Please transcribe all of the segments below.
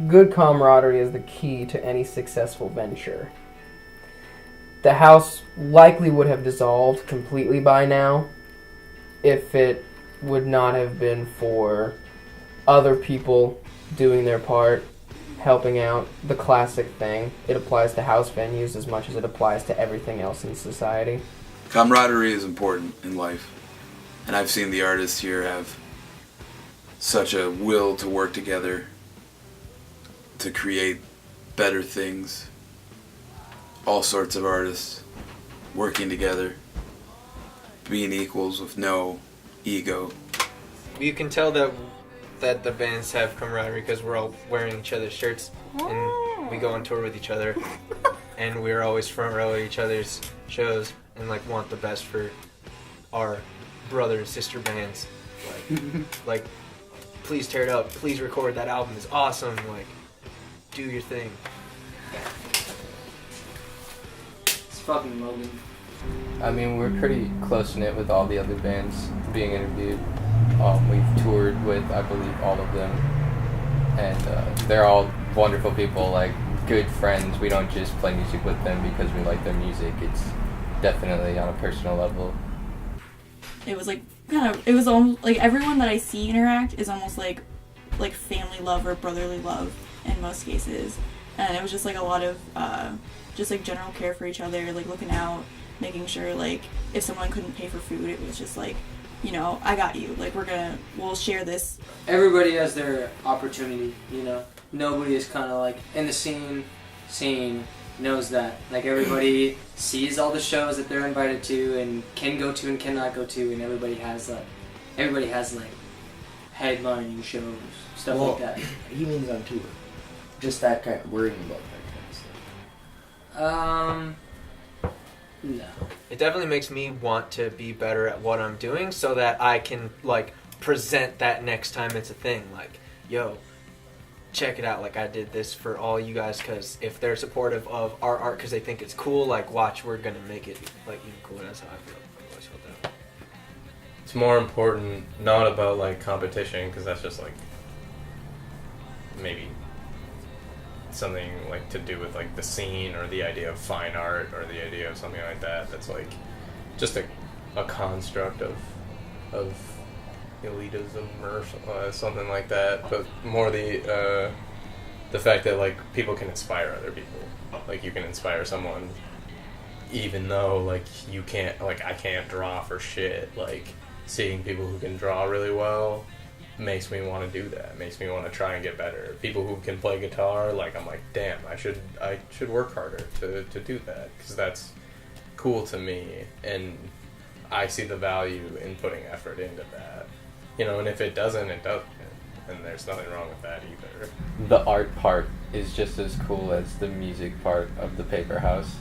Good camaraderie is the key to any successful venture. The house likely would have dissolved completely by now if it would not have been for other people doing their part, helping out. The classic thing. It applies to house venues as much as it applies to everything else in society. Camaraderie is important in life, and I've seen the artists here have such a will to work together to create better things. All sorts of artists working together, being equals with no ego. You can tell that the bands have camaraderie because we're all wearing each other's shirts and we go on tour with each other and we're always front row at each other's shows and like want the best for our brother and sister bands. Like please tear it up, please record, that album is awesome, like do your thing. It's fucking Logan. I mean, we're pretty close-knit with all the other bands being interviewed. We've toured with, I believe, all of them. And they're all wonderful people, like, good friends. We don't just play music with them because we like their music. It's definitely on a personal level. It was it was almost like everyone that I see interact is almost like family love or brotherly love in most cases. And it was just like a lot of just like general care for each other, like looking out, making sure like if someone couldn't pay for food, it was just like, you know, I got you. Like we'll share this. Everybody has their opportunity, you know. Nobody is kind of like in the scene knows that. Like everybody sees all the shows that they're invited to and can go to and cannot go to, and everybody has like headlining shows, stuff like that. He means on tour. Just that kind of worrying about that kind of stuff. No. It definitely makes me want to be better at what I'm doing so that I can like present that next time it's a thing. Like, yo, check it out. Like I did this for all you guys because if they're supportive of our art because they think it's cool, like watch, we're gonna make it like even cooler. That's how I feel. I've always felt that. It's more important not about like competition because that's just like maybe something like to do with like the scene or the idea of fine art or the idea of something like that. That's like just a construct of elitism or something like that. But more the fact that like people can inspire other people. Like you can inspire someone even though like you can't, like I can't draw for shit. Like seeing people who can draw really well makes me want to do that. Makes me want to try and get better. People who can play guitar, like I'm like, damn, I should work harder to do that because that's cool to me, and I see the value in putting effort into that. You know, and if it doesn't, it doesn't, and there's nothing wrong with that either. The art part is just as cool as the music part of the Paperhouse.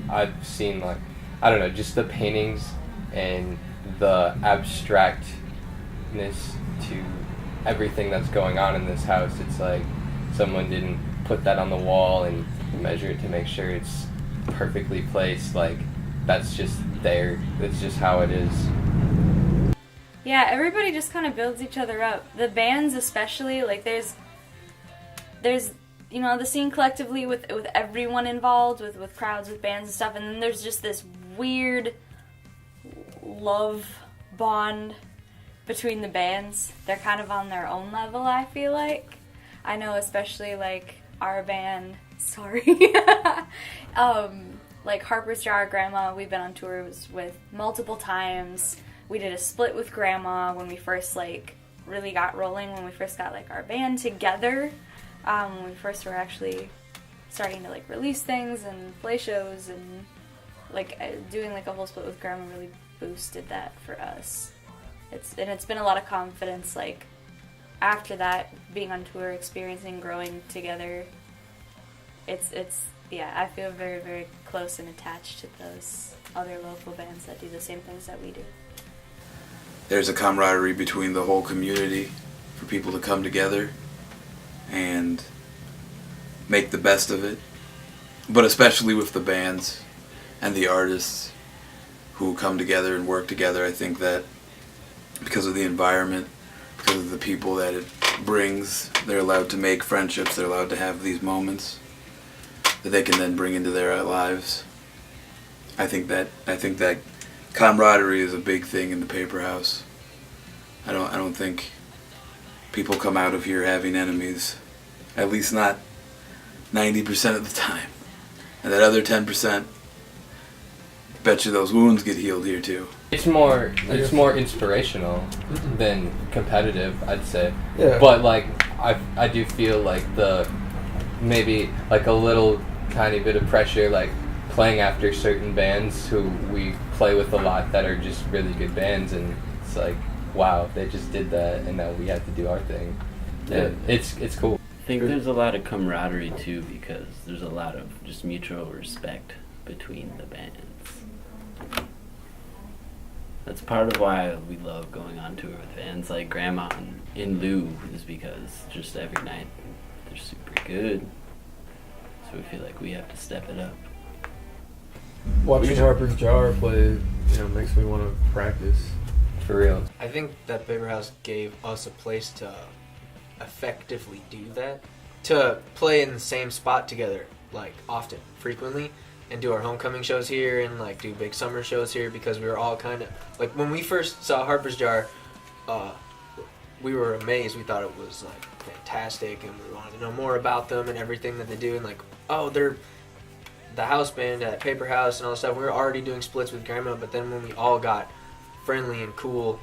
I've seen like, I don't know, just the paintings and the abstract to everything that's going on in this house. It's like someone didn't put that on the wall and measure it to make sure it's perfectly placed. Like that's just there. That's just how it is. Yeah, everybody just kind of builds each other up. The bands especially, like there's you know, the scene collectively with everyone involved, with crowds, with bands and stuff, and then there's just this weird love bond between the bands. They're kind of on their own level, I feel like. I know especially like our band, like Harper's Jar Grandma, we've been on tours with multiple times. We did a split with Grandma when we first like really got rolling, when we first got like our band together. When we first were actually starting to like release things and play shows, and like doing like a whole split with Grandma really boosted that for us. It's been a lot of confidence, like, after that, being on tour, experiencing, growing together. Yeah, I feel very, very close and attached to those other local bands that do the same things that we do. There's a camaraderie between the whole community for people to come together and make the best of it. But especially with the bands and the artists who come together and work together, I think that because of the environment, because of the people that it brings. They're allowed to make friendships. They're allowed to have these moments that they can then bring into their lives. I think that camaraderie is a big thing in the Paperhouse. I don't think people come out of here having enemies. At least not 90% of the time. And that other 10%, bet you those wounds get healed here too. It's more inspirational than competitive, I'd say. Yeah. But like I do feel like maybe like a little tiny bit of pressure, like playing after certain bands who we play with a lot that are just really good bands, and it's like, wow, they just did that, and now we have to do our thing. Yeah. And it's cool. I think there's a lot of camaraderie too, because there's a lot of just mutual respect between the bands. That's part of why we love going on tour with bands like Grandma and In Lieu, is because just every night they're super good. So we feel like we have to step it up. Watching Harper's Jar play, makes me want to practice. For real. I think that Paperhouse gave us a place to effectively do that. To play in the same spot together, like often, frequently, and do our homecoming shows here and like do big summer shows here, because we were all kind of like, when we first saw Harper's Jar, we were amazed. We thought it was like fantastic, and we wanted to know more about them and everything that they do, and like, oh, they're the house band at Paperhouse and all that stuff. We were already doing splits with Grandma, but then when we all got friendly and cool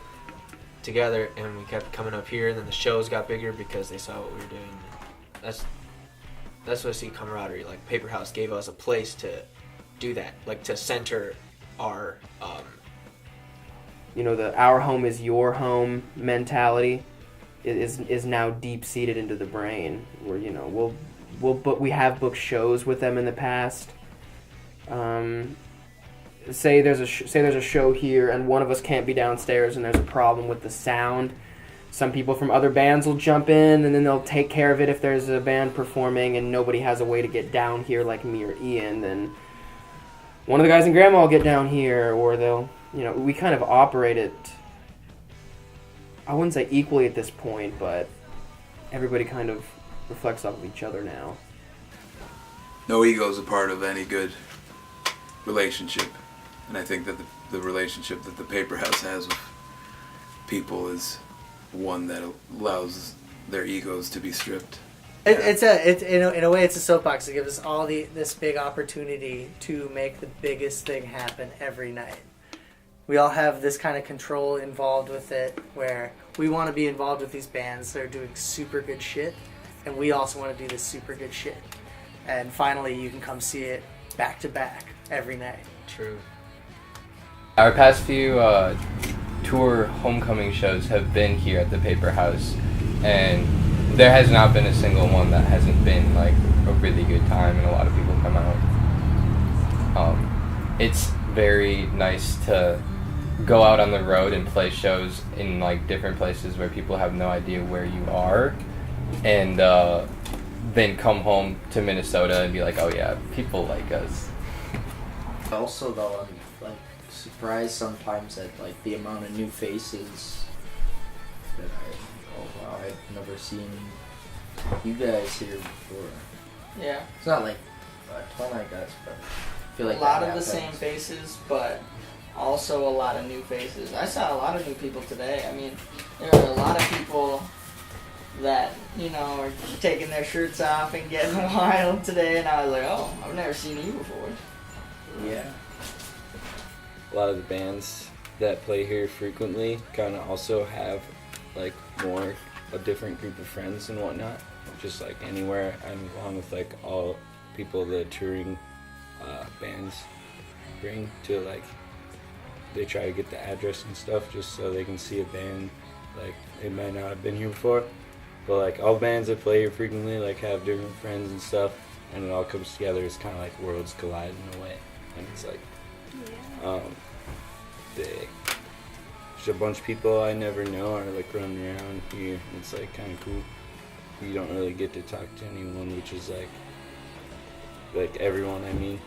together and we kept coming up here, and then the shows got bigger because they saw what we were doing. That's what I see camaraderie. Like Paperhouse gave us a place to do that, like to center our the our home is your home mentality is now deep seated into the brain, where we have booked shows with them in the past. Say there's a show here and one of us can't be downstairs and there's a problem with the sound. Some people from other bands will jump in, and then they'll take care of it if there's a band performing and nobody has a way to get down here like me or Ian. Then one of the guys in Grandma will get down here, or we kind of operate it, I wouldn't say equally at this point, but everybody kind of reflects off of each other now. No ego is a part of any good relationship, and I think that the relationship that the Paperhouse has with people is one that allows their egos to be stripped. In a way it's a soapbox. It gives us all this big opportunity to make the biggest thing happen every night. We all have this kind of control involved with it, where we want to be involved with these bands that are doing super good shit, and we also want to do this super good shit. And finally you can come see it back to back every night. True. Our past few tour homecoming shows have been here at the Paperhouse, and there has not been a single one that hasn't been like a really good time, and a lot of people come out. It's very nice to go out on the road and play shows in like different places where people have no idea where you are, and then come home to Minnesota and be like, oh yeah, people like us. Also, though, I'm surprised sometimes at the amount of new faces that I've never seen you guys here before. Yeah. It's not like a ton, I guess, but I feel like a lot that of happens. the same faces, but also a lot of new faces. I saw a lot of new people today. I mean, there are a lot of people that, are taking their shirts off and getting wild today, and I was like, oh, I've never seen you before. Yeah. A lot of the bands that play here frequently kind of also have more a different group of friends and whatnot. Just anywhere I'm along with all people the touring bands bring to they try to get the address and stuff just so they can see a band they might not have been here before. But all bands that play here frequently have different friends and stuff, and it all comes together. It's kind of worlds collide in a way, and it's there's a bunch of people I never know are running around here. It's kind of cool. You don't really get to talk to anyone, which is everyone. I mean,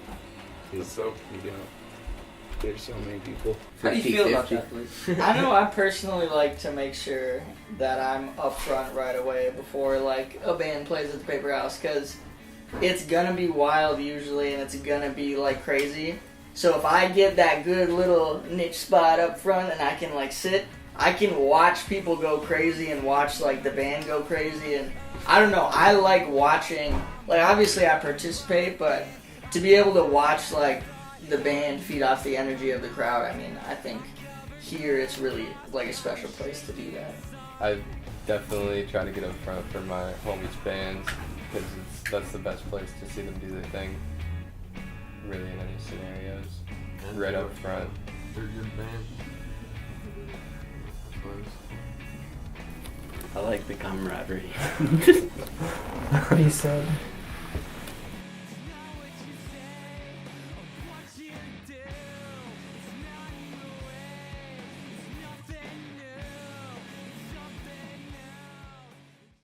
'cause you don't. there's so many people. How do you feel about 50-50. that, Blake? I know I personally like to make sure that I'm up front right away before like a band plays at the Paperhouse, because it's gonna be wild usually and it's gonna be like crazy. So if I get that good little niche spot up front and I can like sit, I can watch people go crazy and watch like the band go crazy, and I don't know, I like watching, like obviously I participate, but to be able to watch like the band feed off the energy of the crowd, I mean, I think here it's really like a special place to do that. I definitely try to get up front for my homies' bands because that's the best place to see them do their thing. Really, in any scenarios, right up front. They're a good band. I like the camaraderie. He said.